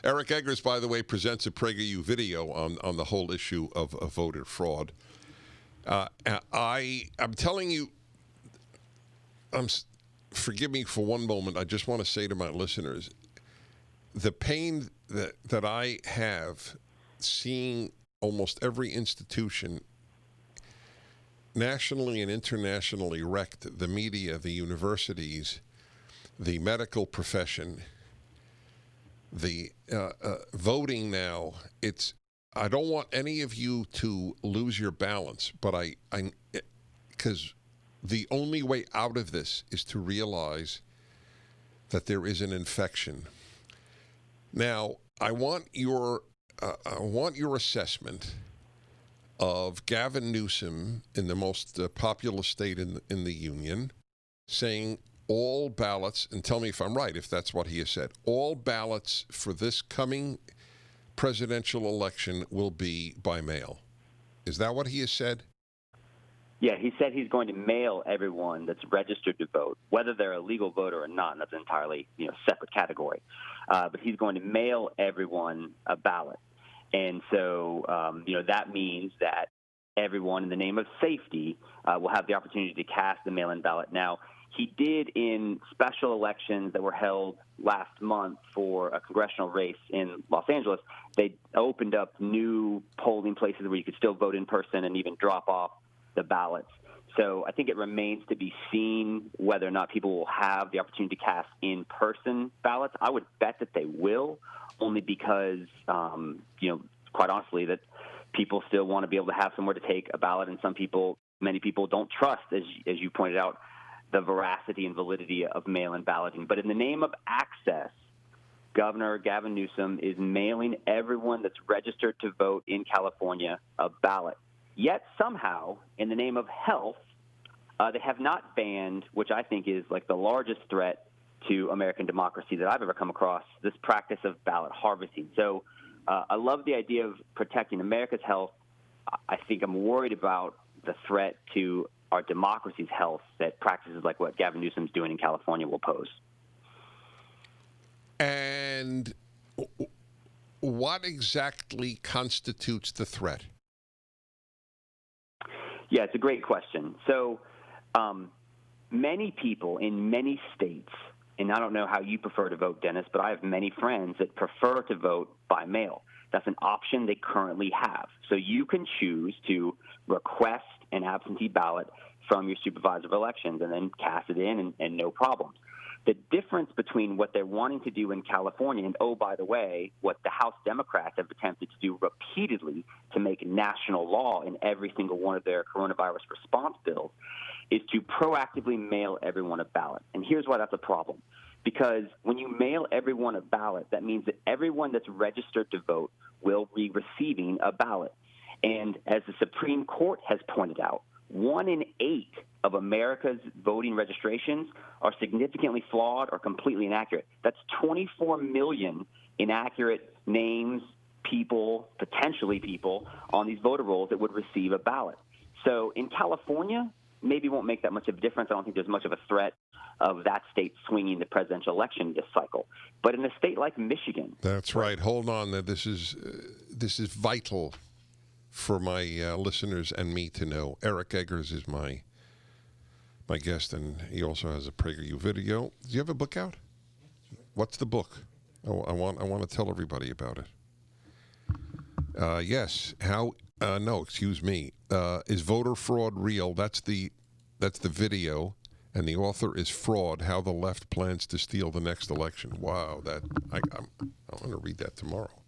Eric Eggers, by the way, presents a PragerU video on the whole issue of voter fraud. I'm telling you, forgive me for one moment. I just want to say to my listeners, the pain that I have seeing almost every institution nationally and internationally wrecked, the media, the universities, the medical profession, the voting now. I don't want any of you to lose your balance, but because the only way out of this is to realize that there is an infection. Now, I want your assessment of Gavin Newsom in the most populous state in the union, saying all ballots, and tell me if I'm right, if that's what he has said, all ballots for this coming presidential election will be by mail. Is that what he has said? Yeah, he said he's going to mail everyone that's registered to vote, whether they're a legal voter or not. And that's an entirely separate category. But he's going to mail everyone a ballot. And so, that means that everyone, in the name of safety, will have the opportunity to cast the mail-in ballot. Now, he did in special elections that were held last month for a congressional race in Los Angeles. They opened up new polling places where you could still vote in person and even drop off the ballots. So I think it remains to be seen whether or not people will have the opportunity to cast in-person ballots. I would bet that they will, only because, quite honestly, that people still want to be able to have somewhere to take a ballot, and many people don't trust, as you pointed out, the veracity and validity of mail-in balloting. But in the name of access, Governor Gavin Newsom is mailing everyone that's registered to vote in California a ballot. Yet somehow, in the name of health, they have not banned, which I think is like the largest threat to American democracy that I've ever come across, this practice of ballot harvesting. So I love the idea of protecting America's health. I think I'm worried about the threat to our democracy's health that practices like what Gavin Newsom's doing in California will pose. And what exactly constitutes the threat? Yeah, it's a great question. So many people in many states, and I don't know how you prefer to vote, Dennis, but I have many friends that prefer to vote by mail. That's an option they currently have. So you can choose to request an absentee ballot from your supervisor of elections and then cast it in and no problems. The difference between what they're wanting to do in California and, oh, by the way, what the House Democrats have attempted to do repeatedly to make national law in every single one of their coronavirus response bills is to proactively mail everyone a ballot. And here's why that's a problem. Because when you mail everyone a ballot, that means that everyone that's registered to vote will be receiving a ballot. And as the Supreme Court has pointed out, 1 in 8 of America's voting registrations are significantly flawed or completely inaccurate. That's 24 million inaccurate names, people, potentially people, on these voter rolls that would receive a ballot. So in California, maybe won't make that much of a difference. I don't think there's much of a threat of that state swinging the presidential election this cycle. But in a state like Michigan... That's right. Hold on. This is vital for my listeners and me to know. Eric Eggers is my guest, and he also has a PragerU video. Do you have a book out? What's the book? I want to tell everybody about it. Yes. Excuse me. Is voter fraud real? That's the video, and the author is Fraud: How the Left Plans to Steal the Next Election. Wow, I'm going to read that tomorrow.